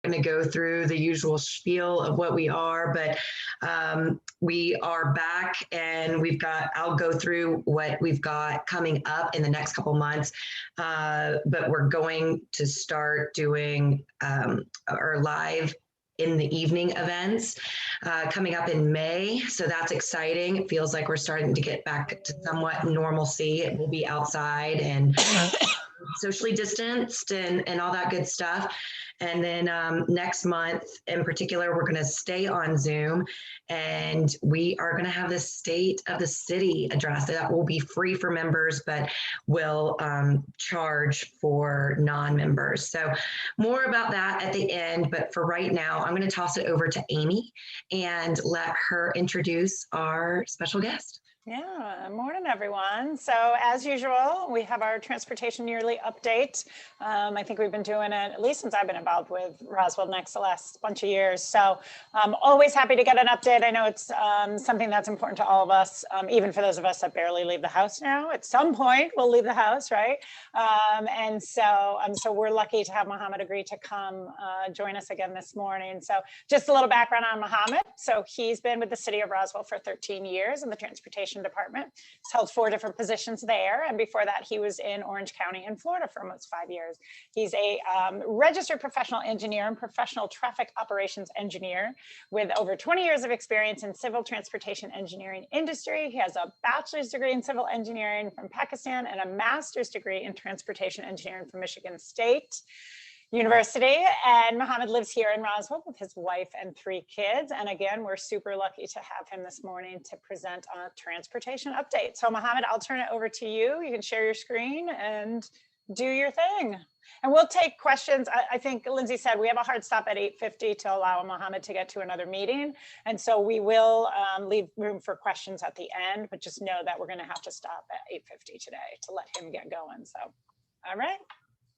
going to go through the usual spiel of what we are, but we are back and I'll go through what we've got coming up in the next couple months, but we're going to start doing our live in the evening events coming up in May. So that's exciting. It feels like we're starting to get back to somewhat normalcy. It will be outside and socially distanced and all that good stuff. And then next month in particular, we're going to stay on Zoom and we are going to have the State of the City address that will be free for members, but will charge for non-members. So more about that at the end. But for right now, I'm going to toss it over to Amy and let her introduce our special guest. Yeah, morning everyone. So as usual, we have our transportation yearly update. I think we've been doing it at least since I've been involved with Roswell Next the last bunch of years. So always happy to get an update. I know it's something that's important to all of us, even for those of us that barely leave the house now. At some point, we'll leave the house, right? And so we're lucky to have Muhammad agree to come join us again this morning. So just a little background on Muhammad. So he's been with the City of Roswell for 13 years in the transportation department. He's held 4 different positions there. And before that, he was in Orange County in Florida for almost 5 years. He's a registered professional engineer and professional traffic operations engineer with over 20 years of experience in civil transportation engineering industry. He has a bachelor's degree in civil engineering from Pakistan and a master's degree in transportation engineering from Michigan State University. And Muhammad lives here in Roswell with his wife and 3 kids. And again, we're super lucky to have him this morning to present a transportation update. So Muhammad, I'll turn it over to you. You can share your screen and do your thing. And we'll take questions. I think Lindsay said we have a hard stop at 8:50 to allow Muhammad to get to another meeting. And so we will leave room for questions at the end, but just know that we're going to have to stop at 8:50 today to let him get going. So, all right.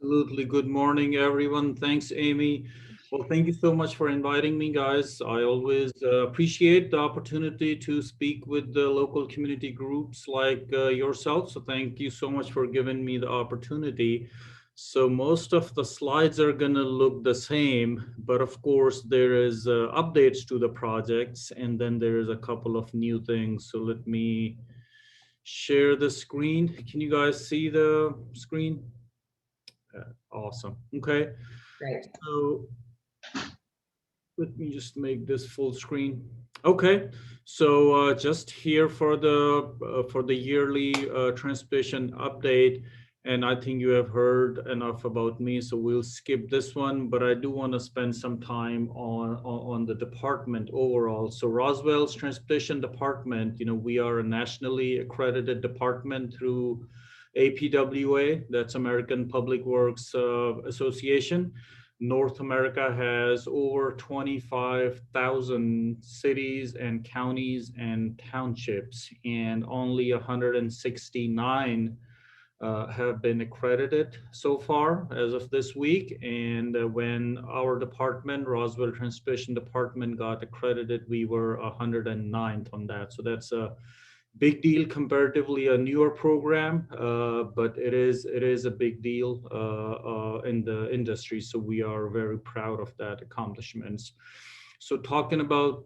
Absolutely. Good morning, everyone. Thanks, Amy. Well, thank you so much for inviting me, guys. I always appreciate the opportunity to speak with the local community groups like yourself. So thank you so much for giving me the opportunity. So most of the slides are going to look the same, but of course there is updates to the projects, and then there is a couple of new things. So let me share the screen. Can you guys see the screen? Awesome. Okay. Great. So let me just make this full screen. Okay. So just here for the yearly transportation update, and I think you have heard enough about me, so we'll skip this one. But I do want to spend some time on the department overall. So Roswell's transportation department, we are a nationally accredited department through APWA, that's American Public Works Association. North America has over 25,000 cities and counties and townships, and only 169 have been accredited so far as of this week. And when our department, Roswell Transportation Department, got accredited, we were 109th on that. So that's a big deal, comparatively a newer program, but it is a big deal in the industry. So we are very proud of that accomplishments. So talking about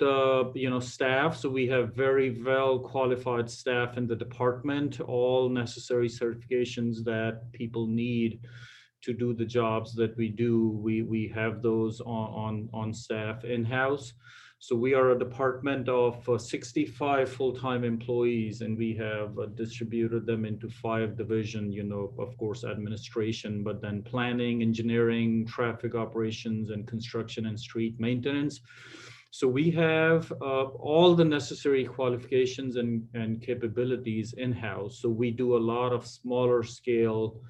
staff, so we have very well qualified staff in the department, all necessary certifications that people need to do the jobs that we do. We have those on staff in-house. So we are a department of 65 full-time employees, and we have distributed them into 5 divisions, of course, administration, but then planning, engineering, traffic operations, and construction and street maintenance. So we have all the necessary qualifications and capabilities in-house. So we do a lot of smaller scale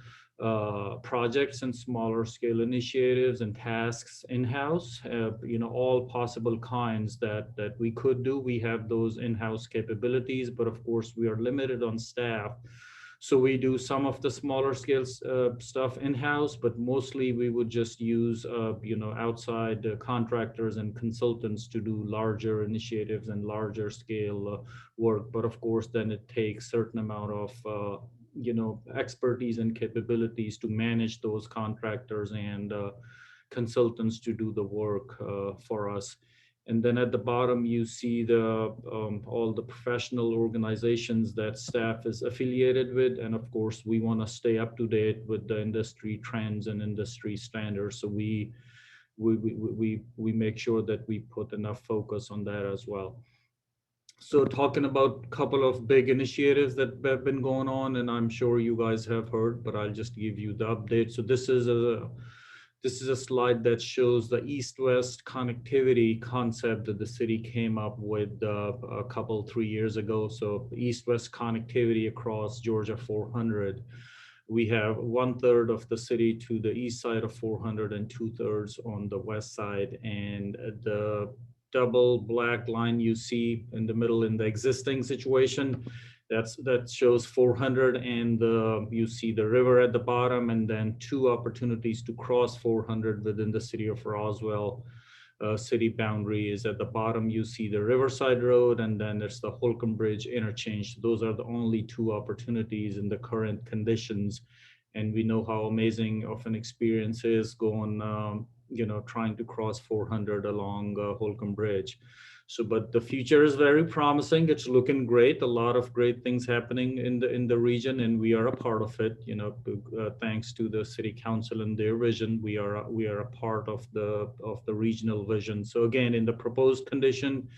projects and smaller scale initiatives and tasks in-house, all possible kinds that we could do. We have those in-house capabilities, but of course we are limited on staff. So we do some of the smaller scale stuff in-house, but mostly we would just use, outside contractors and consultants to do larger initiatives and larger scale work. But of course, then it takes certain amount of expertise and capabilities to manage those contractors and consultants to do the work for us. And then at the bottom, you see the all the professional organizations that staff is affiliated with. And of course, we want to stay up to date with the industry trends and industry standards. So we make sure that we put enough focus on that as well. So talking about a couple of big initiatives that have been going on, and I'm sure you guys have heard, but I'll just give you the update. So this is a slide that shows the east-west connectivity concept that the city came up with a couple, 3 years ago. So east-west connectivity across Georgia 400. We have 1/3 of the city to the east side of 400 and 2/3 on the west side. And the double black line you see in the middle in the existing situation, that shows 400, and you see the river at the bottom, and then 2 opportunities to cross 400 within the city of Roswell. City boundary is at the bottom. You see the Riverside Road, and then there's the Holcomb Bridge interchange. Those are the only 2 opportunities in the current conditions. And we know how amazing of an experience is going, trying to cross 400 along Holcomb Bridge. So, but the future is very promising. It's looking great. A lot of great things happening in the region, and we are a part of it. Thanks to the city council and their vision, we are a part of the regional vision. So again, in the proposed condition,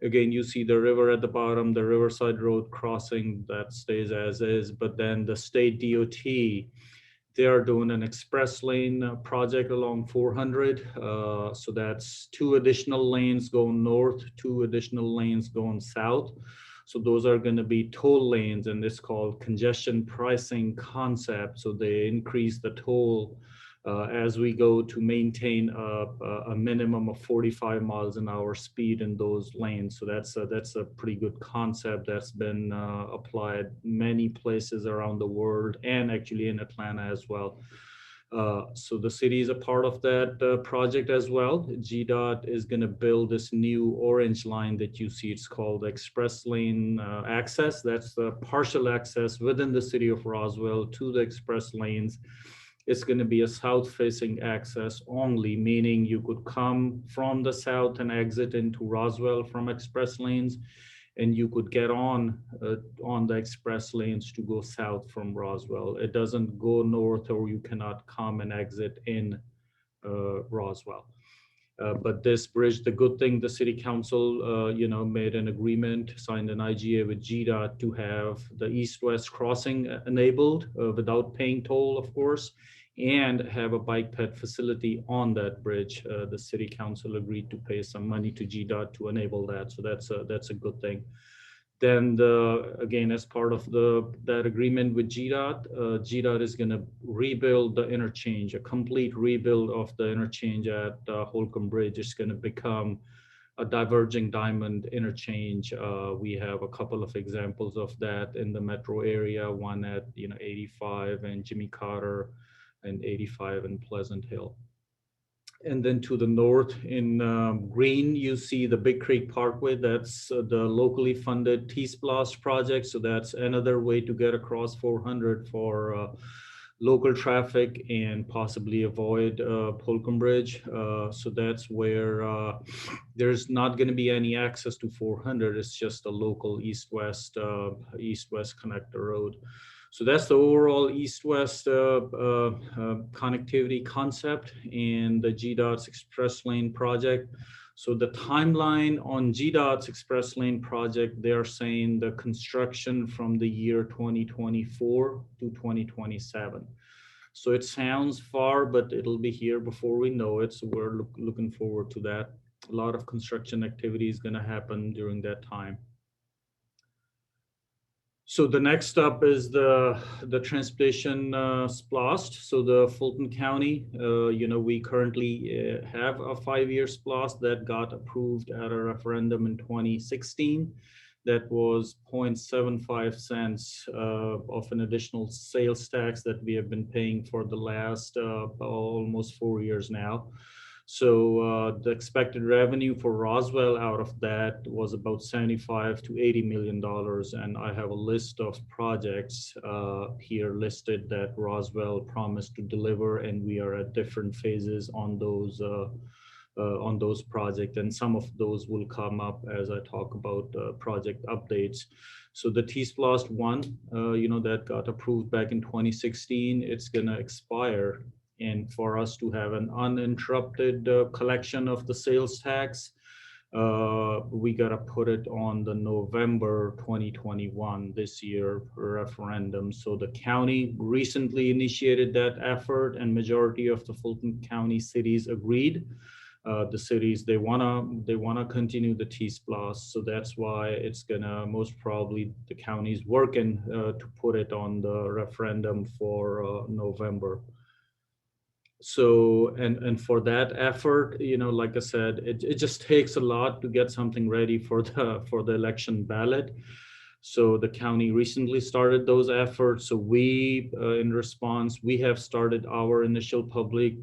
again, you see the river at the bottom, the Riverside Road crossing that stays as is, but then the state DOT, they are doing an express lane project along 400. So that's 2 additional lanes going north, 2 additional lanes going south. So those are going to be toll lanes, and it's called congestion pricing concept. So they increase the toll as we go to maintain a minimum of 45 miles an hour speed in those lanes. So that's a pretty good concept that's been applied many places around the world, and actually in Atlanta as well. So the city is a part of that project as well. GDOT is going to build this new orange line that you see. It's called express lane access. That's the partial access within the city of Roswell to the express lanes. It's going to be a south-facing access only, meaning you could come from the south and exit into Roswell from express lanes, and you could get on the express lanes to go south from Roswell. It doesn't go north, or you cannot come and exit in Roswell. But this bridge, the good thing, the city council, made an agreement, signed an IGA with GDOT to have the east-west crossing enabled without paying toll, of course, and have a bike ped facility on that bridge. The city council agreed to pay some money to GDOT to enable that, so that's a good thing. Then again, as part of that agreement with GDOT, GDOT is going to rebuild the interchange, a complete rebuild of the interchange at Holcomb Bridge. It's going to become a diverging diamond interchange. We have a couple of examples of that in the metro area, one at 85 and Jimmy Carter, and 85 in Pleasant Hill. And then to the north in green, you see the Big Creek Parkway. That's the locally funded Tsplash project. So that's another way to get across 400 for local traffic and possibly avoid Holcomb Bridge. So that's where there's not going to be any access to 400. It's just a local east-west connector road. So that's the overall east-west connectivity concept and the GDOT's Express Lane project. So the timeline on GDOT's Express Lane project, they're saying the construction from the year 2024 to 2027. So it sounds far, but it'll be here before we know it. So we're looking forward to that. A lot of construction activity is going to happen during that time. So the next up is the transportation SPLOST. So the Fulton County, we currently have a 5-year SPLOST that got approved at a referendum in 2016. That was 0.75 cents of an additional sales tax that we have been paying for the last almost 4 years now. So the expected revenue for Roswell out of that was about 75 to 80 million dollars, and I have a list of projects here listed that Roswell promised to deliver, and we are at different phases on those projects, and some of those will come up as I talk about project updates. So the Tsplash 1, that got approved back in 2016, it's gonna expire. And for us to have an uninterrupted collection of the sales tax, we gotta put it on the November 2021, this year, referendum. So the county recently initiated that effort, and majority of the Fulton County cities agreed. The cities, they wanna continue the Tsplash, so that's why it's gonna most probably the county's working to put it on the referendum for November. So and for that effort, like I said, it just takes a lot to get something ready for the election ballot. So the county recently started those efforts. So we, in response, we have started our initial public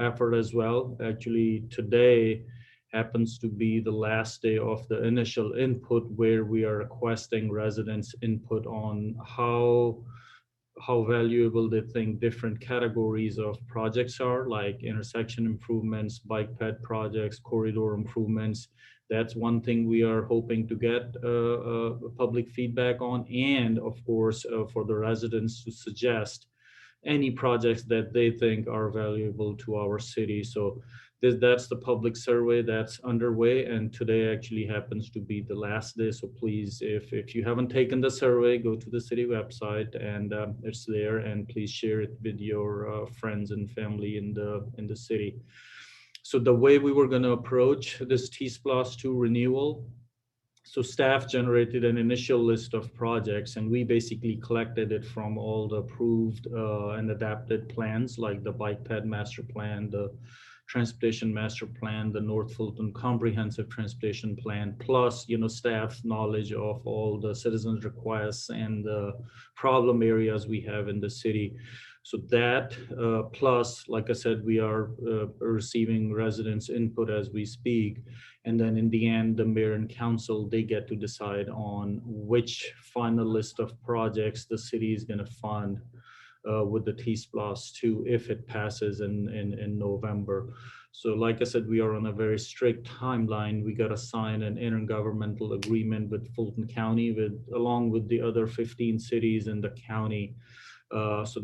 effort as well. Actually, today happens to be the last day of the initial input, where we are requesting residents' input on how valuable they think different categories of projects are, like intersection improvements, bike path projects, corridor improvements. That's one thing we are hoping to get public feedback on, and of course for the residents to suggest any projects that they think are valuable to our city. So that's the public survey that's underway, and today actually happens to be the last day. So please, if you haven't taken the survey, go to the city website, and it's there, and please share it with your friends and family in the city. So the way we were going to approach this Tsplash 2 renewal, so staff generated an initial list of projects, and we basically collected it from all the approved and adapted plans, like the bike path master plan, the transportation master plan, the North Fulton comprehensive transportation plan, plus staff's knowledge of all the citizens' requests and the problem areas we have in the city. So that plus, like I said, we are receiving residents' input as we speak. And then in the end, the mayor and council, they get to decide on which final list of projects the city is going to fund with the Tsplash 2 if it passes in November. So like I said, we are on a very strict timeline. We got to sign an intergovernmental agreement with Fulton County, along with the other 15 cities in the county. So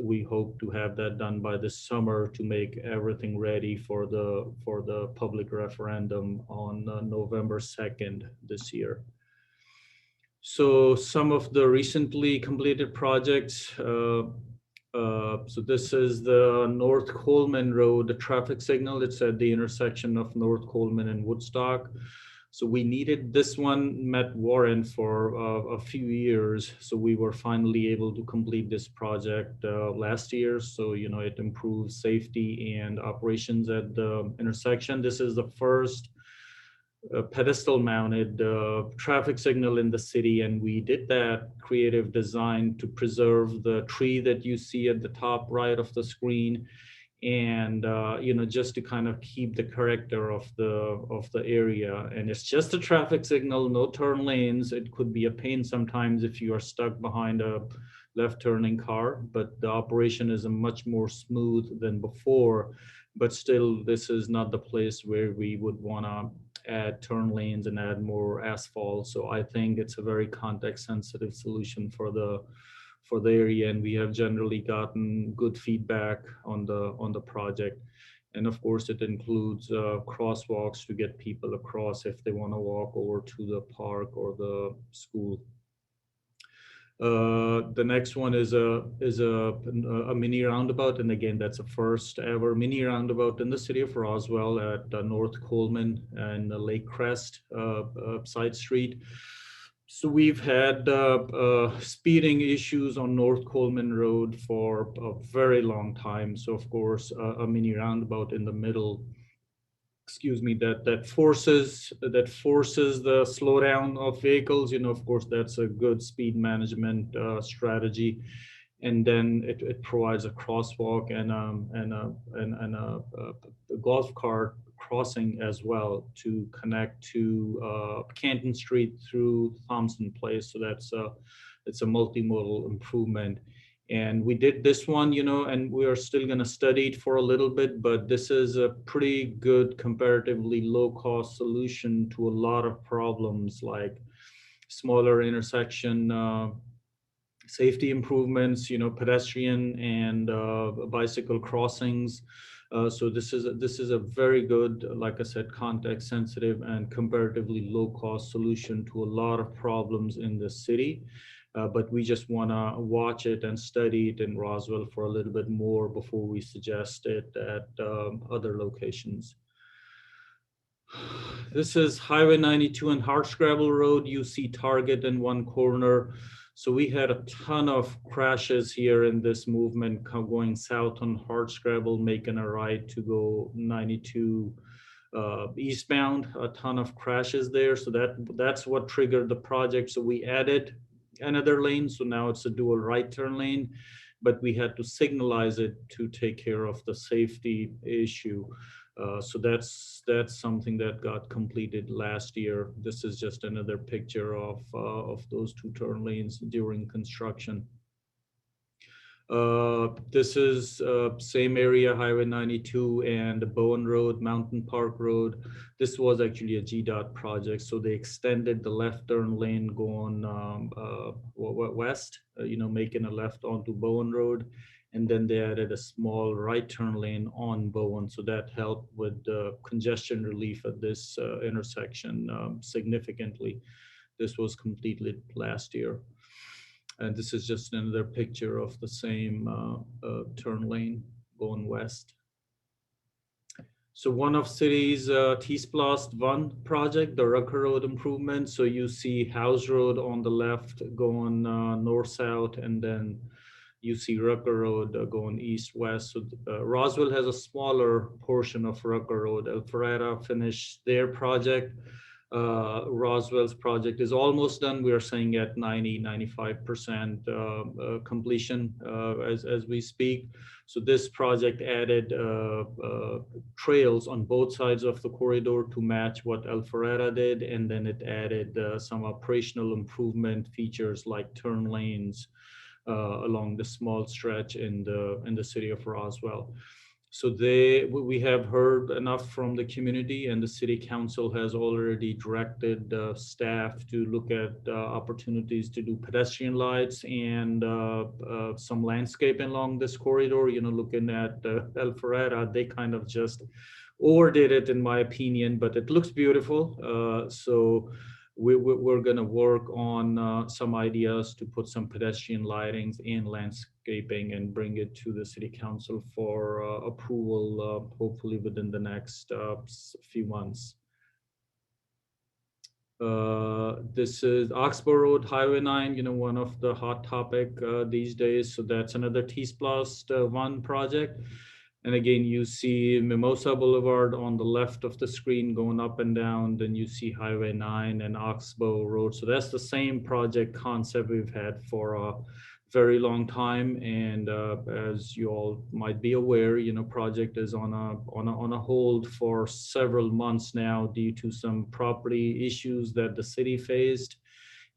we hope to have that done by this summer to make everything ready for the public referendum on November 2nd this year. So some of the recently completed projects. So this is the North Coleman Road, the traffic signal. It's at the intersection of North Coleman and Woodstock. So we needed this one, met warrant for a few years. So we were finally able to complete this project last year. So, it improves safety and operations at the intersection. This is the first pedestal mounted traffic signal in the city. And we did that creative design to preserve the tree that you see at the top right of the screen. And just to kind of keep the character of the area. And it's just a traffic signal, no turn lanes. It could be a pain sometimes if you are stuck behind a left turning car, but the operation is a much more smooth than before. But still, this is not the place where we would want to add turn lanes and add more asphalt. So I think it's a very context sensitive solution for the area, and we have generally gotten good feedback on the project. And of course, it includes crosswalks to get people across if they want to walk over to the park or the school. The next one is a mini roundabout, and again, that's a first ever mini roundabout in the city of Roswell at North Coleman and Lake Crest side street. So we've had speeding issues on North Coleman Road for a very long time. So of course, a mini roundabout in the middle, that forces the slowdown of vehicles. Of course, that's a good speed management strategy. and then it provides a crosswalk and a golf cart crossing as well to connect to Canton Street through Thompson Place. So it's a multimodal improvement. And we did this one, and we are still going to study it for a little bit, but this is a pretty good, comparatively low-cost solution to a lot of problems like smaller intersection safety improvements, pedestrian and bicycle crossings. So this is a very good, like I said, context sensitive and comparatively low-cost solution to a lot of problems in the city. But we just want to watch it and study it in Roswell for a little bit more before we suggest it at other locations. This is Highway 92 and Hardscrabble Road. You see Target in one corner. So we had a ton of crashes here in this movement going south on Hardscrabble, making a right to go 92 eastbound, a ton of crashes there. So that's what triggered the project. So we added another lane. So now it's a dual right turn lane, but we had to signalize it to take care of the safety issue. So that's something that got completed last year. This is just another picture of those two turn lanes during construction. This is same area, Highway 92 and Bowen Road, Mountain Park Road. This was actually a GDOT project, so they extended the left turn lane going west, making a left onto Bowen Road. And then they added a small right turn lane on Bowen. So that helped with the congestion relief at this intersection significantly. This was completed last year. And this is just another picture of the same turn lane going west. So one of city's Tsplash 1 project, the Rucker Road improvement. So you see House Road on the left going north-south, and then you see Rucker Road going east-west. So Roswell has a smaller portion of Rucker Road. Alpharetta finished their project. Roswell's project is almost done. We are saying at 90-95% completion as we speak. So this project added trails on both sides of the corridor to match what Alpharetta did, and then it added some operational improvement features like turn lanes along the small stretch in the city of Roswell. So we have heard enough from the community, and the city council has already directed staff to look at opportunities to do pedestrian lights and some landscaping along this corridor. Looking at Alpharetta, they kind of just overdid it, in my opinion, but it looks beautiful. So we're going to work on some ideas to put some pedestrian lightings and landscaping and bring it to the city council for approval, hopefully within the next few months. This is Oxbow Road, Highway 9, one of the hot topic these days. So that's another Tsplash 1 project. And again, you see Mimosa Boulevard on the left of the screen going up and down. Then you see Highway 9 and Oxbow Road. So that's the same project concept we've had for a very long time. And as you all might be aware, project is on a hold for several months now due to some property issues that the city faced.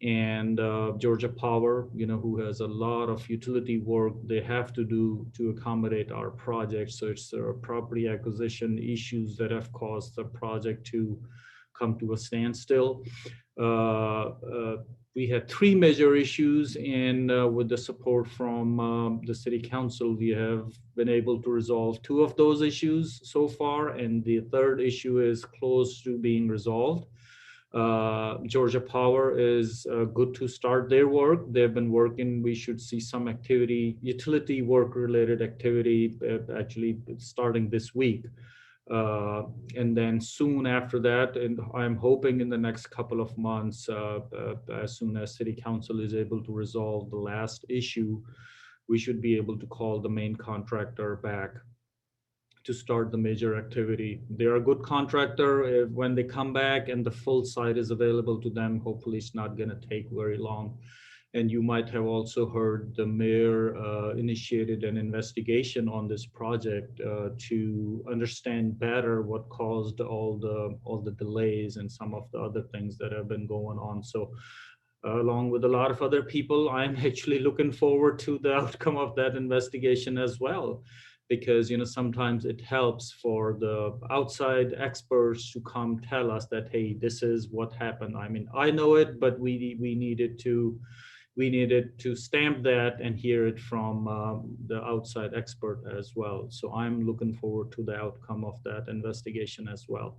And Georgia Power, who has a lot of utility work they have to do to accommodate our project. So it's property acquisition issues that have caused the project to come to a standstill. We had 3 major issues, and with the support from the city council, we have been able to resolve 2 of those issues so far, and the third issue is close to being resolved. Georgia Power is good to start their work. They've been working. We should see some activity, utility work related activity, actually starting this week. And then soon after that, and I'm hoping in the next couple of months, as soon as city council is able to resolve the last issue, we should be able to call the main contractor back to start the major activity. They're a good contractor. When they come back and the full site is available to them, hopefully it's not going to take very long. And you might have also heard the mayor initiated an investigation on this project to understand better what caused all the delays and some of the other things that have been going on. So along with a lot of other people, I'm actually looking forward to the outcome of that investigation as well, because sometimes it helps for the outside experts to come tell us that, hey, this is what happened. I mean, I know it, but we needed to stamp that and hear it from the outside expert as well. So I'm looking forward to the outcome of that investigation as well.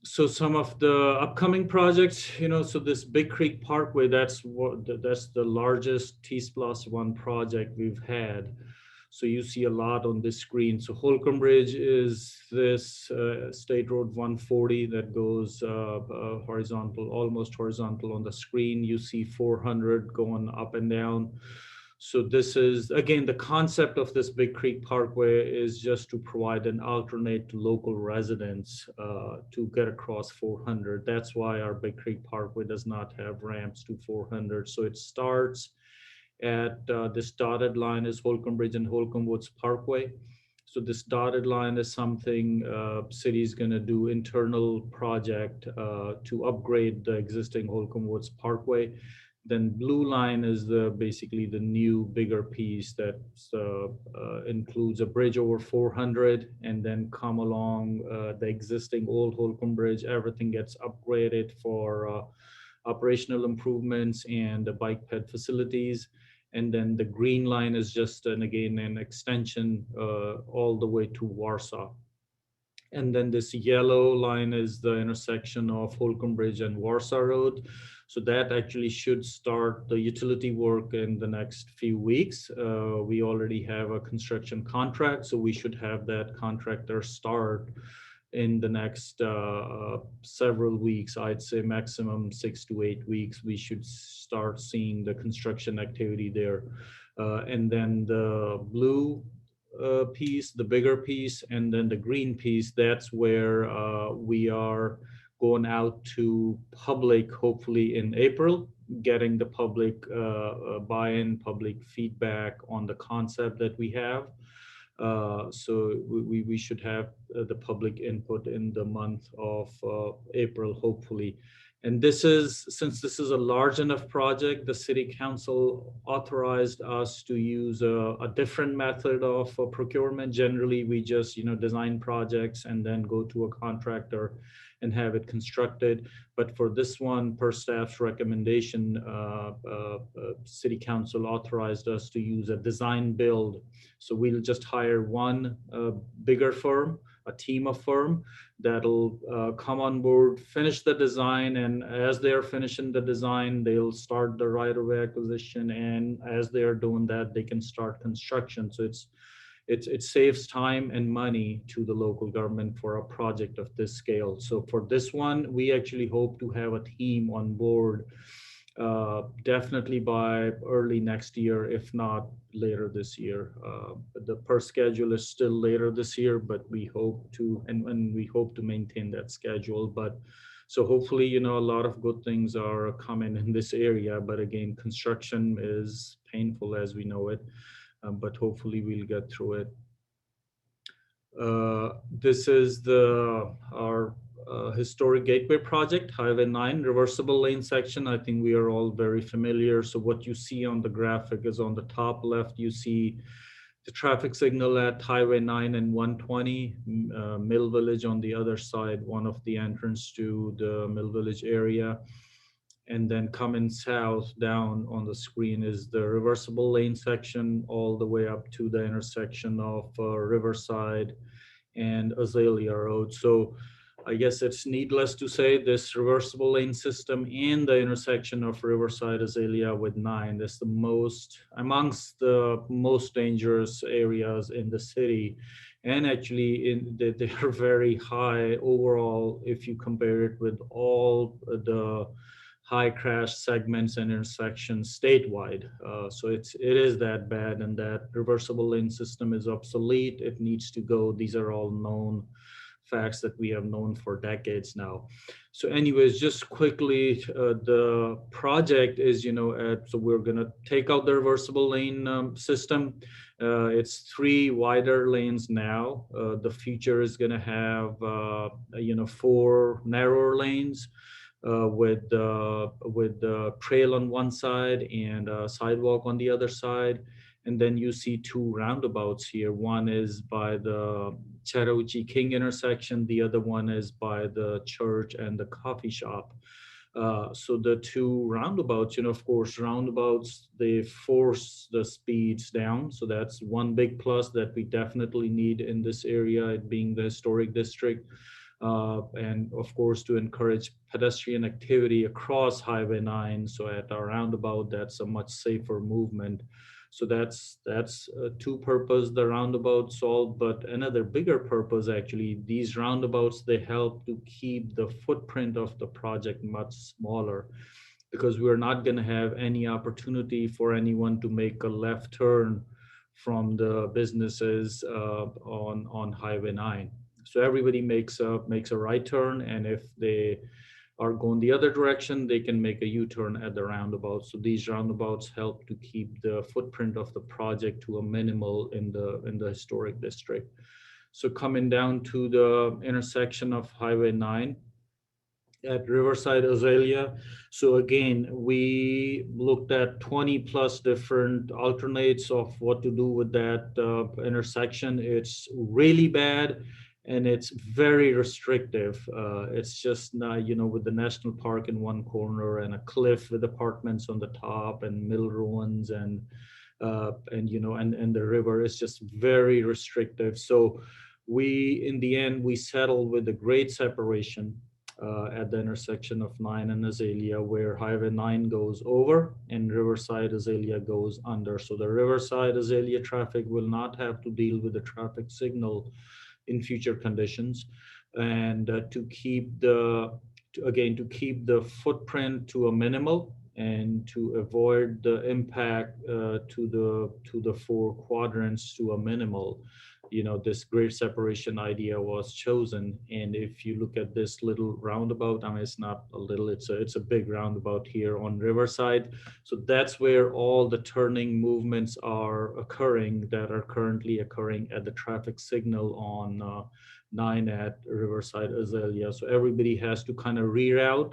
So some of the upcoming projects, so this Big Creek Parkway, that's the largest Tsplash project we've had. So you see a lot on this screen. So Holcomb Bridge is this State Road 140 that goes horizontal, almost horizontal on the screen. You see 400 going up and down. So this is, again, the concept of this Big Creek Parkway is just to provide an alternate to local residents to get across 400. That's why our Big Creek Parkway does not have ramps to 400. So it starts at this dotted line is Holcomb Bridge and Holcomb Woods Parkway. So this dotted line is something city is going to do internal project to upgrade the existing Holcomb Woods Parkway. Then blue line is basically the new bigger piece that includes a bridge over 400, and then come along the existing old Holcomb Bridge. Everything gets upgraded for operational improvements and the bike ped facilities. And then the green line is just, again, an extension all the way to Warsaw. And then this yellow line is the intersection of Holcomb Bridge and Warsaw Road. So that actually should start the utility work in the next few weeks. We already have a construction contract, so we should have that contractor start in the next several weeks. I'd say maximum 6 to 8 weeks, we should start seeing the construction activity there. And then the blue piece, the bigger piece, and then the green piece, that's where we are going out to public, hopefully in April, getting the public buy-in, public feedback on the concept that we have. So we should have the public input in the month of April, hopefully. And since this is a large enough project, the city council authorized us to use a different method of procurement. Generally, we just design projects and then go to a contractor and have it constructed. But for this one, per staff's recommendation, city council authorized us to use a design build. So we'll just hire one bigger firm, a team of firm that'll come on board, finish the design, and as they're finishing the design, they'll start the right-of-way acquisition, and as they're doing that, they can start construction. So it saves time and money to the local government for a project of this scale. So for this one, we actually hope to have a team on board definitely by early next year, if not later this year. The per schedule is still later this year, but we hope to, and we hope to maintain that schedule. But so hopefully, a lot of good things are coming in this area. But again, construction is painful as we know it. But hopefully we'll get through it. This is our historic gateway project, Highway 9 reversible lane section. I think we are all very familiar. So what you see on the graphic is on the top left, you see the traffic signal at Highway 9 and 120, Mill Village on the other side, one of the entrance to the Mill Village area. And then coming south down on the screen is the reversible lane section all the way up to the intersection of Riverside and Azalea Road. So I guess it's needless to say this reversible lane system in the intersection of Riverside Azalea with 9 is amongst the most dangerous areas in the city. And actually they are very high overall if you compare it with all the high crash segments and intersections statewide. So it is that bad, and that reversible lane system is obsolete. It needs to go. These are all known facts that we have known for decades now. So anyways, just quickly, the project is, so we're going to take out the reversible lane system. It's 3 wider lanes now. The future is going to have, 4 narrower lanes with the trail on one side and a sidewalk on the other side. And then you see 2 roundabouts here. One is by the Chattahoochee King intersection. The other one is by the church and the coffee shop. So the 2 roundabouts, of course, roundabouts, they force the speeds down. So that's one big plus that we definitely need in this area, it being the historic district. And of course, to encourage pedestrian activity across Highway 9. So at our roundabout, that's a much safer movement. So that's 2 purpose the roundabout solve, but another bigger purpose, actually, these roundabouts, they help to keep the footprint of the project much smaller, because we're not going to have any opportunity for anyone to make a left turn from the businesses on Highway 9. So everybody makes a right turn, and if they are going the other direction, they can make a U-turn at the roundabout. So these roundabouts help to keep the footprint of the project to a minimal in the historic district. So coming down to the intersection of Highway 9 at Riverside Azalea. So again, we looked at 20 plus different alternates of what to do with that intersection. It's really bad. And it's very restrictive. It's just, with the national park in one corner and a cliff with apartments on the top and mill ruins and the river is just very restrictive. So in the end, we settled with a grade separation at the intersection of 9 and Azalea, where Highway 9 goes over and Riverside Azalea goes under. So the Riverside Azalea traffic will not have to deal with the traffic signal in future conditions, and to keep the footprint to a minimal and to avoid the impact to the 4 quadrants to a minimal. This grade separation idea was chosen. And if you look at this little roundabout, I mean, it's not a little, it's a big roundabout here on Riverside. So that's where all the turning movements are occurring that are currently occurring at the traffic signal on 9 at Riverside Azalea. So everybody has to kind of reroute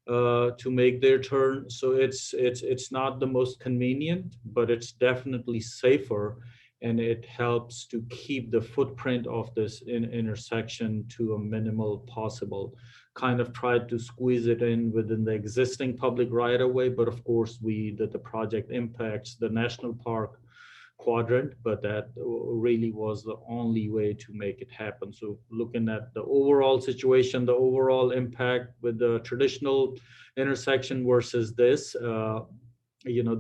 to make their turn. So it's not the most convenient, but it's definitely safer. And it helps to keep the footprint of this intersection to a minimal possible. Kind of tried to squeeze it in within the existing public right-of-way, but of course the project impacts the national park quadrant, but that really was the only way to make it happen. So looking at the overall situation, the overall impact with the traditional intersection versus this,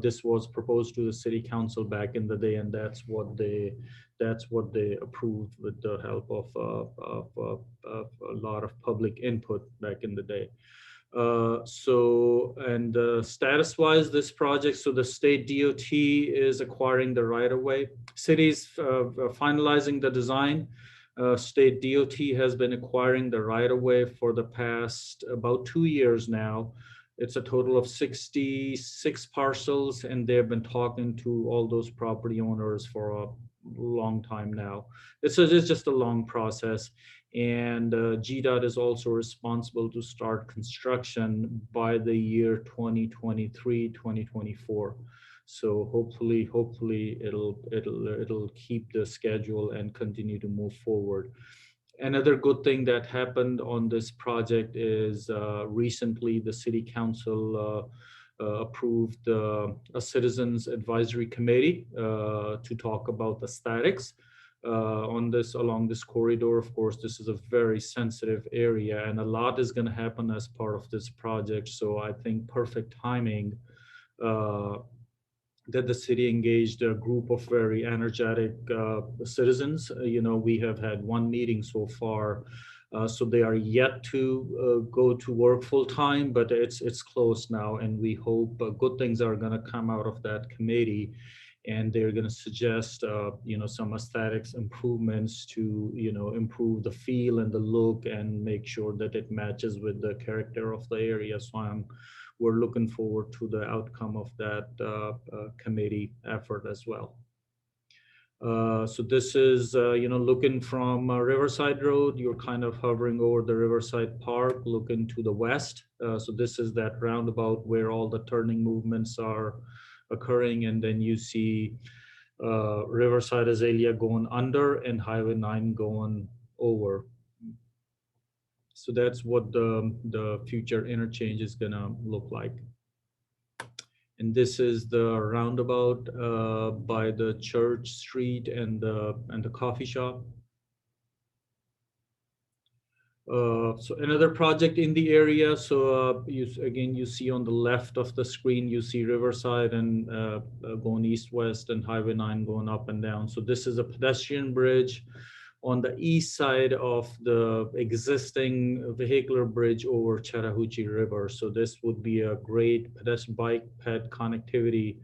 this was proposed to the city council back in the day, and that's what they approved with the help of a lot of public input back in the day. Status-wise, this project, so the state DOT is acquiring the right-of-way. Cities finalizing the design. State DOT has been acquiring the right-of-way for the past about 2 years now. It's a total of 66 parcels, and they've been talking to all those property owners for a long time now. It's just a long process. And GDOT is also responsible to start construction by the year 2023, 2024. So hopefully it'll keep the schedule and continue to move forward. Another good thing that happened on this project is recently the city council approved a citizens advisory committee to talk about aesthetics along this corridor. Of course, this is a very sensitive area, and a lot is going to happen as part of this project. So I think perfect timing that the city engaged a group of very energetic citizens. We have had 1 meeting so far, so they are yet to go to work full time, but it's close now, and we hope good things are going to come out of that committee. and they're going to suggest, some aesthetics improvements to, improve the feel and the look and make sure that it matches with the character of the area. So we're looking forward to the outcome of that committee effort as well. So this is, looking from Riverside Road, you're kind of hovering over the Riverside Park, looking to the west. So this is that roundabout where all the turning movements are occurring. And then you see Riverside Azalea going under and Highway 9 going over. So that's what the future interchange is gonna look like. And this is the roundabout by the Church Street and the coffee shop. So another project in the area. So you see on the left of the screen, you see Riverside and going east-west and Highway 9 going up and down. So this is a pedestrian bridge on the east side of the existing vehicular bridge over Chattahoochee River. So this would be a great pedestrian bike ped connectivity.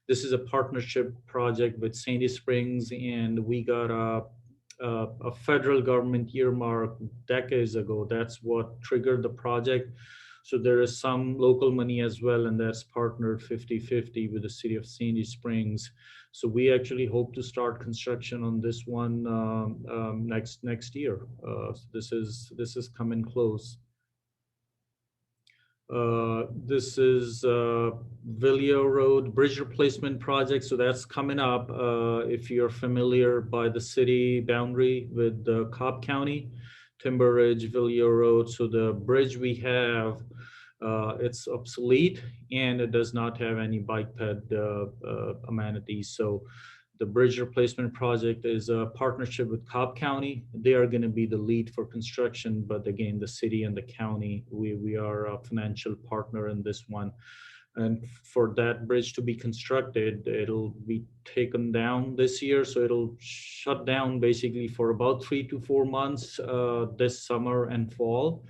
This is a partnership project with Sandy Springs, and we got a federal government earmark decades ago. That's what triggered the project. So there is some local money as well, and that's partnered 50-50 with the city of Sandy Springs. So we actually hope to start construction on this one next year. So this is coming close. This is Vila Road bridge replacement project. So that's coming up. If you're familiar by the city boundary with Cobb County, Timber Ridge, Vila Road. So the bridge we have, it's obsolete and it does not have any bike ped amenities. So the bridge replacement project is a partnership with Cobb County. They are going to be the lead for construction, but again, the city and the county, we are a financial partner in this one. And for that bridge to be constructed, it'll be taken down this year. So it'll shut down basically for about 3 to 4 months this summer and fall.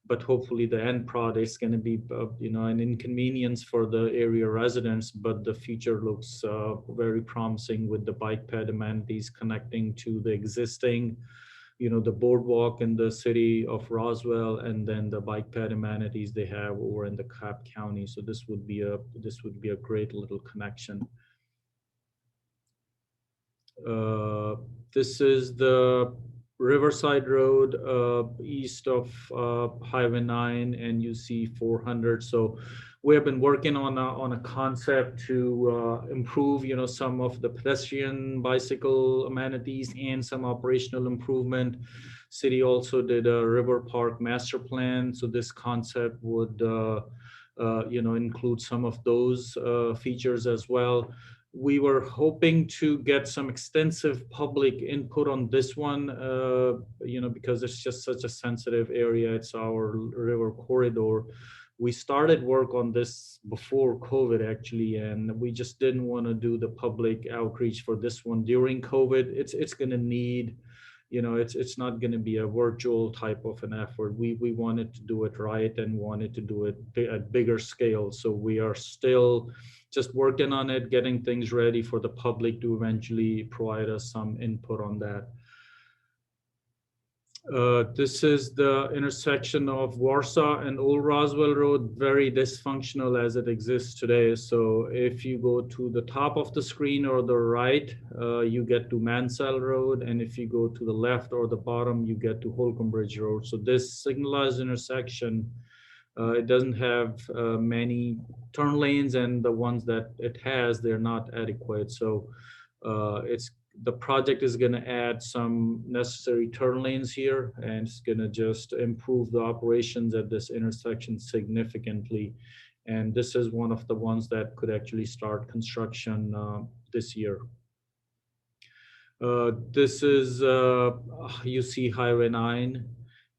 But hopefully the end product is going to be, an inconvenience for the area residents, but the future looks very promising with the bike ped amenities connecting to the existing, the boardwalk in the city of Roswell, and then the bike ped amenities they have over in the Cobb County. So this would be a great little connection. This is the Riverside Road east of Highway 9, and you see 400. So we have been working on a concept to improve, some of the pedestrian bicycle amenities and some operational improvement. City also did a River Park master plan. So this concept would, include some of those features as well. We were hoping to get some extensive public input on this one, because it's just such a sensitive area. It's our river corridor. We started work on this before COVID actually, and we just didn't want to do the public outreach for this one during COVID. It's going to need, it's not going to be a virtual type of an effort. We wanted to do it right and wanted to do it at bigger scale. So we are still just working on it, getting things ready for the public to eventually provide us some input on that. This is the intersection of Warsaw and Old Roswell Road, very dysfunctional as it exists today. So if you go to the top of the screen or the right, you get to Mansell Road. And if you go to the left or the bottom, you get to Holcomb Bridge Road. So this signalized intersection, it doesn't have many turn lanes, and the ones that it has, they're not adequate. So the project is going to add some necessary turn lanes here, and it's going to just improve the operations at this intersection significantly. And this is one of the ones that could actually start construction this year. This is, you see Highway 9.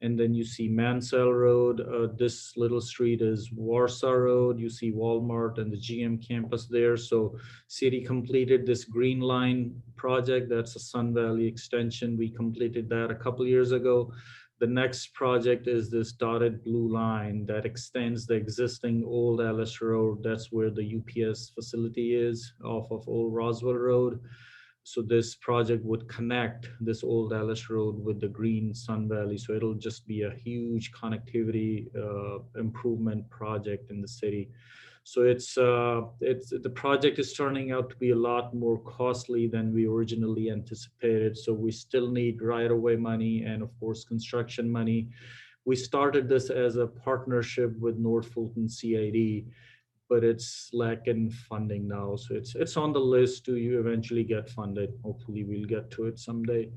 And then you see Mansell Road. This little street is Warsaw Road. You see Walmart and the GM campus there. So city completed this Green Line project. That's a Sun Valley extension. We completed that a couple years ago. The The next project is this dotted blue line that extends the existing old Ellis Road. That's where the UPS facility is off of Old Roswell Road. So this project would connect this old Ellis Road with the green Sun Valley. So it'll just be a huge connectivity improvement project in the city. So the project is turning out to be a lot more costly than we originally anticipated. So we still need right-of-way money and of course construction money. We started this as a partnership with North Fulton CID, but it's lacking funding now. So it's on the list to you eventually get funded. Hopefully we'll get to it someday.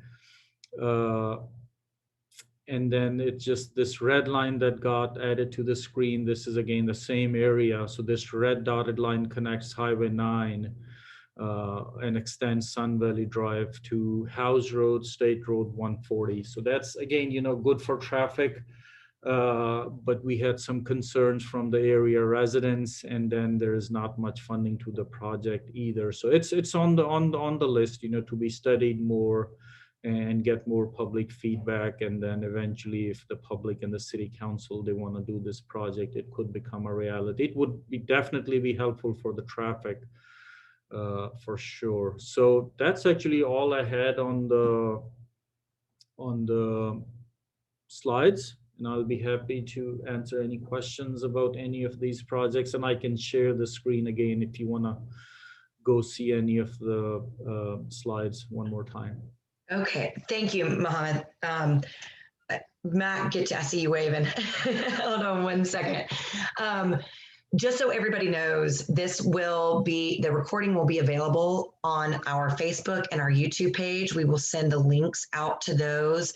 And then it's just this red line that got added to the screen. This is again the same area. So this red dotted line connects Highway 9 and extends Sun Valley Drive to House Road, State Road 140. So that's again, good for traffic. But we had some concerns from the area residents, and then there is not much funding to the project either. So it's on the list, to be studied more and get more public feedback. And then eventually, if the public and the city council, they want to do this project, it could become a reality. It would definitely be helpful for the traffic, for sure. So that's actually all I had on the slides. And I'll be happy to answer any questions about any of these projects. And I can share the screen again if you want to go see any of the slides one more time. Okay, thank you, Muhammad. Matt, I see you waving. Hold on one second. Just so everybody knows, the recording will be available on our Facebook and our YouTube page. We will send the links out to those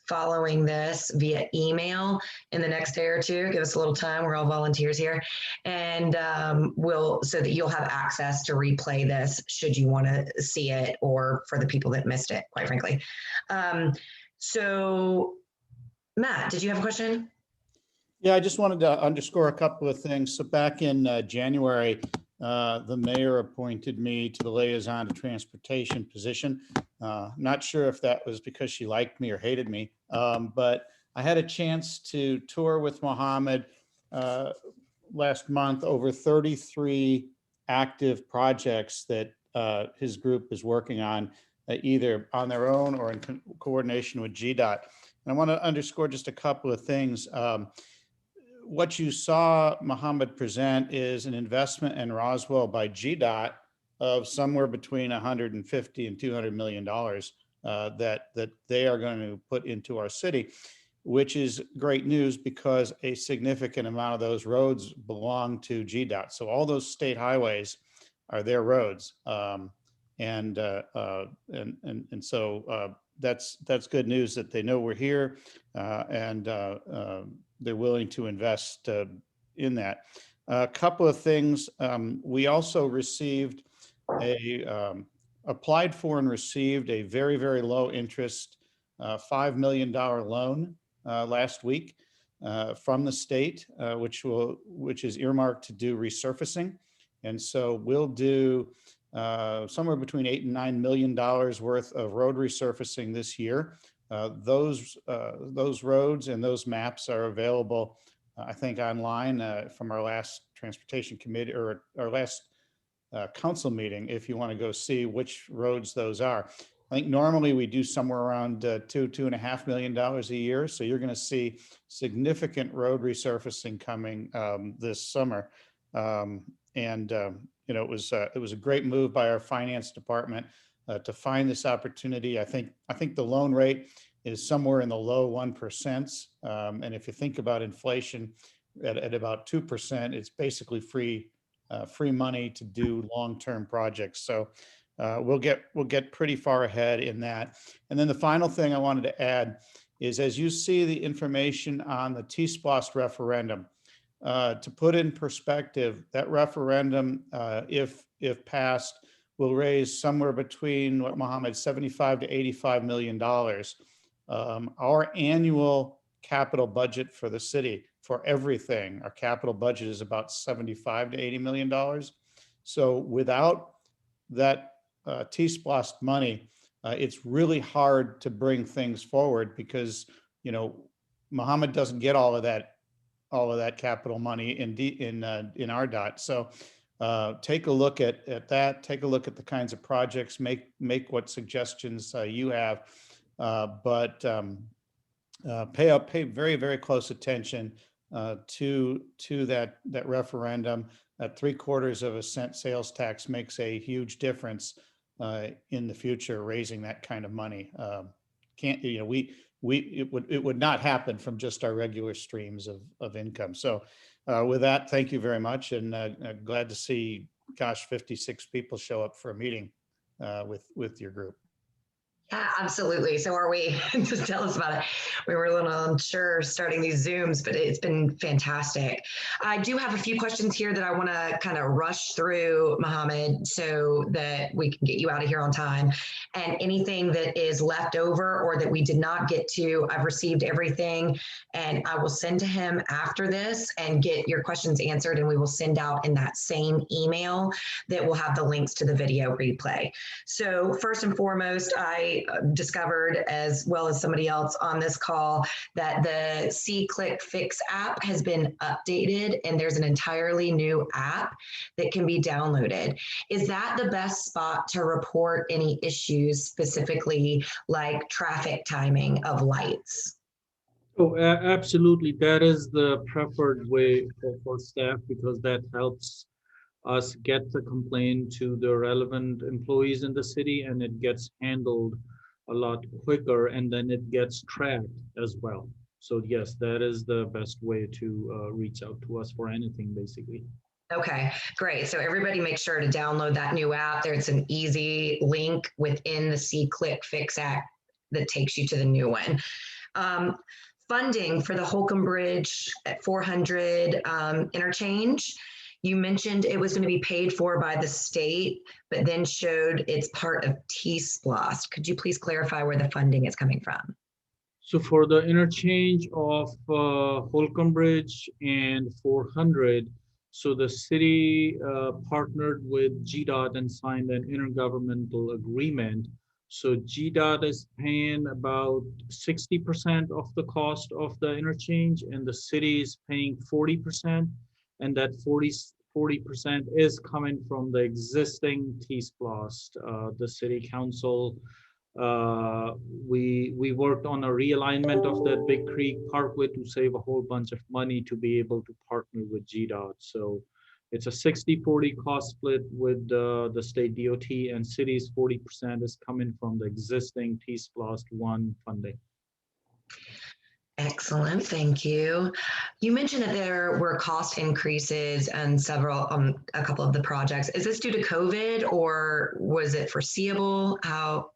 following this via email in the next day or two. Give us a little time. We're all volunteers here. And so that you'll have access to replay this should you want to see it, or for the people that missed it, quite frankly. So Matt, did you have a question? Yeah, I just wanted to underscore a couple of things. So back in January, the mayor appointed me to the liaison to transportation position. Not sure if that was because she liked me or hated me, but I had a chance to tour with Muhammad last month over 33 active projects that his group is working on, either on their own or in coordination with GDOT. And I want to underscore just a couple of things. What you saw Muhammad present is an investment in Roswell by GDOT of somewhere between 150 and $200 million that they are going to put into our city, which is great news because a significant amount of those roads belong to GDOT. So all those state highways are their roads, and so that's good news that they know we're here, and they're willing to invest in that. A couple of things. We also received applied for and received a very, very low interest $5 million loan last week from the state, which is earmarked to do resurfacing. And so we'll do somewhere between $8 and $9 million worth of road resurfacing this year. Those roads and those maps are available, I think, online from our last transportation committee or our last council meeting, if you want to go see which roads those are. I think normally we do somewhere around $2.5 million a year. So you're going to see significant road resurfacing coming this summer. It was a great move by our finance department to find this opportunity. I think the loan rate is somewhere in the low 1%. And if you think about inflation at about 2%, it's basically free money to do long-term projects. So we'll get pretty far ahead in that. And then the final thing I wanted to add is, as you see the information on the SPLOST referendum, to put in perspective, that referendum, if passed, will raise somewhere between what Muhammad, $75 to $85 million. Our annual capital budget for the city, for everything, our capital budget is about $75 to $80 million. So without that SPLOST money, it's really hard to bring things forward because, Muhammad doesn't get all of that capital money in RDOT. So take a look at that. Take a look at the kinds of projects. Make what suggestions you have, but pay very, very close attention to that referendum. That 3/4 cent sales tax makes a huge difference in the future. Raising that kind of money it would not happen from just our regular streams of income. So with that, thank you very much, and glad to see, gosh, 56 people show up for a meeting with your group. Yeah, absolutely. So are we. Just tell us about it. We were a little unsure starting these Zooms, but it's been fantastic. I do have a few questions here that I want to kind of rush through, Muhammad, so that we can get you out of here on time. And anything that is left over or that we did not get to, I've received everything, and I will send to him after this and get your questions answered, and we will send out in that same email that will have the links to the video replay. So first and foremost, I discovered, as well as somebody else on this call, that the C-Click Fix app has been updated and there's an entirely new app that can be downloaded. Is that the best spot to report any issues, specifically like traffic timing of lights? Oh, absolutely. That is the preferred way for staff, because that helps us get the complaint to the relevant employees in the city, and it gets handled a lot quicker, and then it gets tracked as well. So yes, that is the best way to reach out to us for anything, basically. Okay, great. So everybody make sure to download that new app. There's an easy link within the C-Click Fix app that takes you to the new one. Funding for the Holcomb Bridge at 400 Interchange. You mentioned it was going to be paid for by the state, but then showed it's part of Tsplash. Could you please clarify where the funding is coming from? So for the interchange of Holcomb Bridge and 400, so the city partnered with GDOT and signed an intergovernmental agreement. So GDOT is paying about 60% of the cost of the interchange, and the city is paying 40%. And that 40% is coming from the existing Tsplash. The city council, we worked on a realignment of that Big Creek Parkway to save a whole bunch of money to be able to partner with GDOT. So it's a 60-40 cost split with the state DOT, and city's 40% is coming from the existing Tsplash 1 funding. Excellent, thank you. You mentioned that there were cost increases and a couple of the projects. Is this due to COVID, or was it foreseeable? How?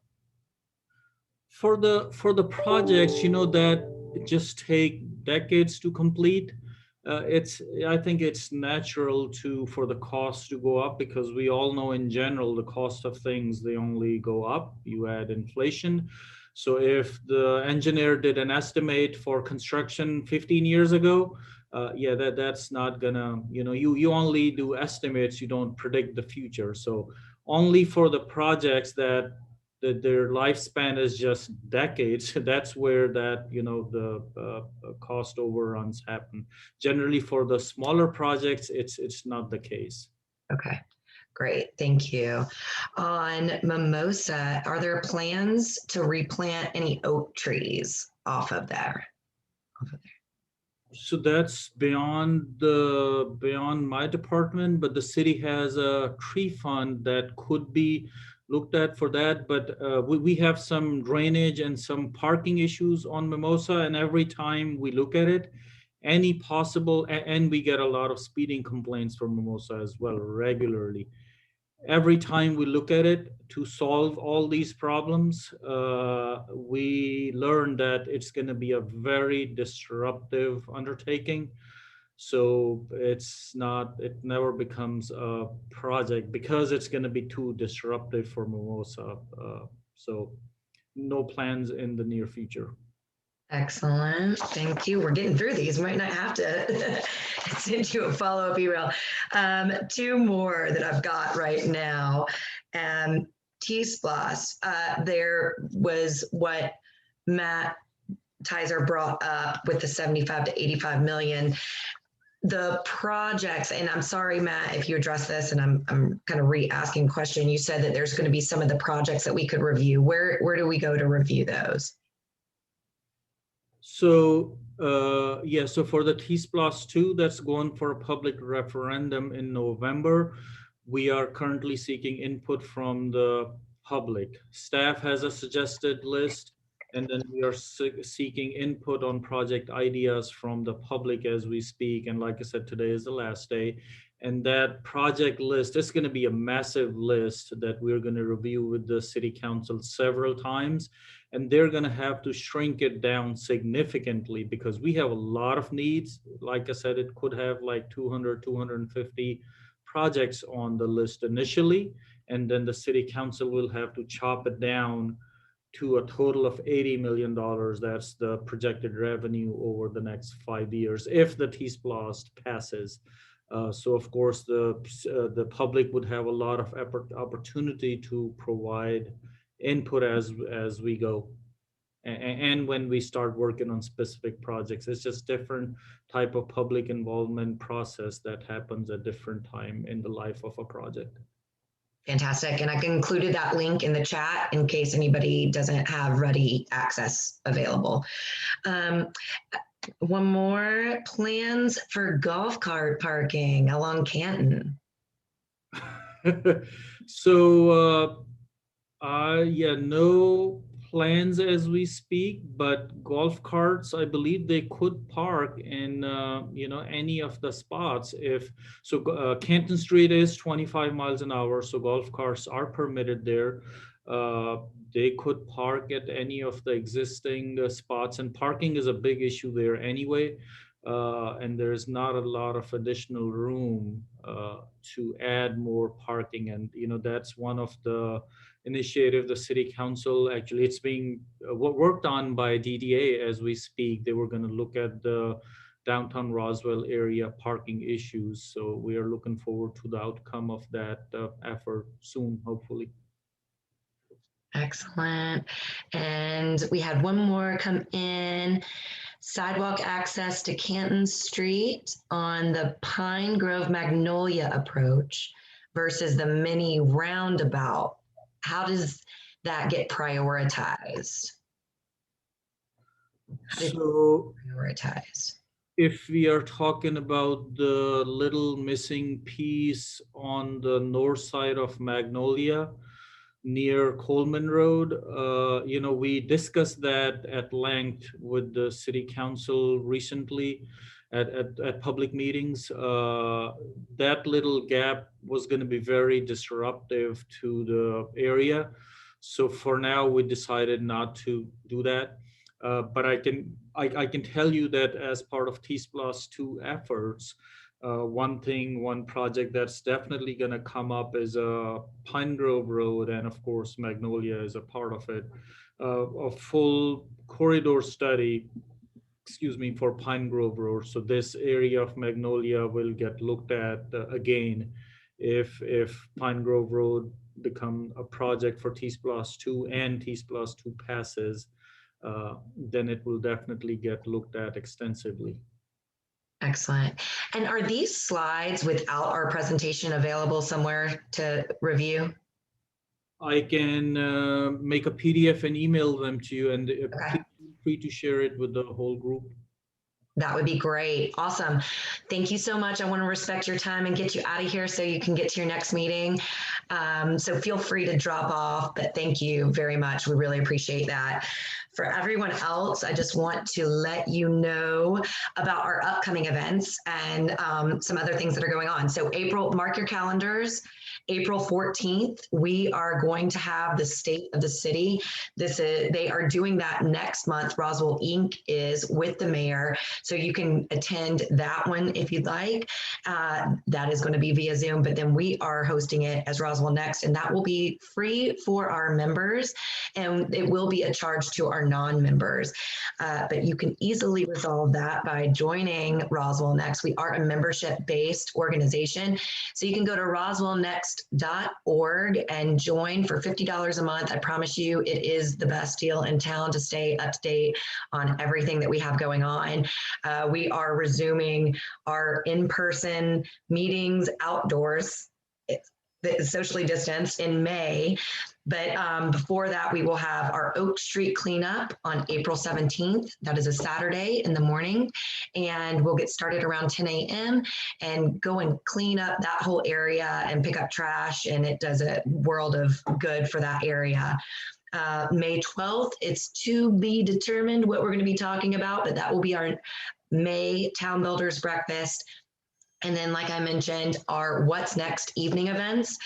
For the projects, that just take decades to complete. I think it's natural for the cost to go up, because we all know in general the cost of things, they only go up. You add inflation. So if the engineer did an estimate for construction 15 years ago, that's not gonna, you only do estimates, you don't predict the future. So only for the projects that their lifespan is just decades, that's where that, the cost overruns happen. Generally for the smaller projects, it's not the case. Okay. Great, thank you. On Mimosa, are there plans to replant any oak trees off of there? So that's beyond my department, but the city has a tree fund that could be looked at for that. But we have some drainage and some parking issues on Mimosa, and every time we look at it, any possible, and we get a lot of speeding complaints from Mimosa as well regularly. Every time we look at it to solve all these problems, we learn that it's going to be a very disruptive undertaking. So it never becomes a project, because it's going to be too disruptive for Mimosa. So no plans in the near future. Excellent, thank you. We're getting through these. Might not have to send you a follow-up email. Two more that I've got right now. Tsplash, there was what Matt Tizer brought up with the 75 to 85 million, the projects, and I'm sorry, Matt, if you address this, and I'm kind of re-asking question. You said that there's going to be some of the projects that we could review. Where do we go to review those? So yeah, so for the Tsplash 2, that's going for a public referendum in November. We are currently seeking input from the public. Staff has a suggested list, and then we are seeking input on project ideas from the public as we speak. And like I said, today is the last day. And that project list is going to be a massive list that we're going to review with the city council several times. And they're going to have to shrink it down significantly because we have a lot of needs. Like I said, it could have like 200, 250 projects on the list initially. And then the city council will have to chop it down to a total of $80 million. That's the projected revenue over the next 5 years if the Tsplash passes. So of course, the public would have a lot of opportunity to provide input as we go. And when we start working on specific projects, it's just different type of public involvement process that happens at different time in the life of a project. Fantastic. And I included that link in the chat in case anybody doesn't have ready access available. One more, plans for golf cart parking along Canton. So yeah, no plans as we speak, but golf carts, I believe they could park in any of the spots. If so, Canton Street is 25 miles an hour, so golf carts are permitted there. They could park at any of the existing spots, and parking is a big issue there anyway. And there's not a lot of additional room to add more parking, and that's one of the initiative the city council, actually it's being worked on by DDA as we speak. They were going to look at the downtown Roswell area parking issues, so we are looking forward to the outcome of that effort soon, hopefully. Excellent. And we had one more come in. Sidewalk access to Canton Street on the Pine Grove Magnolia approach versus the mini roundabout. How does that get prioritized? So Prioritized. if we are talking about the little missing piece on the north side of Magnolia near Coleman Road, we discussed that at length with the city council recently at public meetings. That little gap was going to be very disruptive to the area. So for now, we decided not to do that. But I can tell you that as part of Tsplash 2 efforts, one project that's definitely going to come up is Pine Grove Road, and of course Magnolia is a part of it. A full corridor study, for Pine Grove Road. So this area of Magnolia will get looked at again if Pine Grove Road become a project for Tsplash 2 and Tsplash 2 passes. Then it will definitely get looked at extensively. Excellent. And are these slides without our presentation available somewhere to review? I can make a PDF and email them to you, and Okay. feel free to share it with the whole group. That would be great. Awesome. Thank you so much. I want to respect your time and get you out of here so you can get to your next meeting. So feel free to drop off, but thank you very much. We really appreciate that. For everyone else, I just want to let you know about our upcoming events and some other things that are going on. So April, mark your calendars. April 14th, we are going to have the State of the City. They are doing that next month. Roswell Inc. is with the mayor, so you can attend that one if you'd like. That is going to be via Zoom, but then we are hosting it as Roswell Next, and that will be free for our members, and it will be a charge to our our non-members. But you can easily resolve that by joining Roswell Next. We are a membership-based organization. So you can go to roswellnext.org and join for $50 a month. I promise you, it is the best deal in town to stay up to date on everything that we have going on. We are resuming our in-person meetings outdoors, socially distanced, in May. But before that, we will have our Oak Street cleanup on April 17th. That is a Saturday in the morning. And we'll get started around 10 a.m. and go and clean up that whole area and pick up trash. And it does a world of good for that area. May 12th, it's to be determined what we're going to be talking about, but that will be our May Townbuilders breakfast. And then, like I mentioned, our What's Next evening events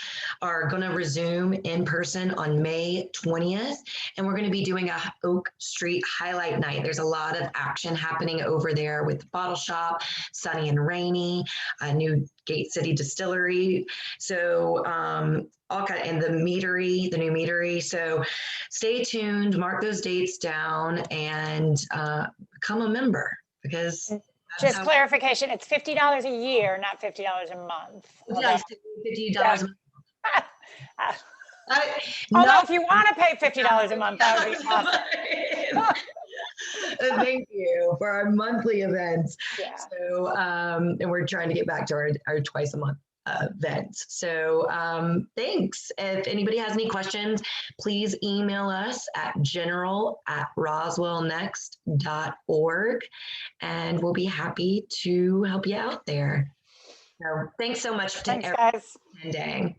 are going to resume in person on May 20th. And we're going to be doing a Oak Street highlight night. There's a lot of action happening over there with the Bottle Shop, Sunny and Rainy, a new Gate City Distillery. So, all kind of, and the new meadery. So stay tuned, mark those dates down, and become a member, because just clarification, it's $50 a year, not $50 a month. Yes, $50 a month. Although if you want to pay $50 a month, that would be awesome. Thank you for our monthly events. Yeah. So, and we're trying to get back to our twice a month events. So thanks. If anybody has any questions, please email us at general@roswellnext.org, and we'll be happy to help you out there. So thanks so much for Thanks, guys. attending.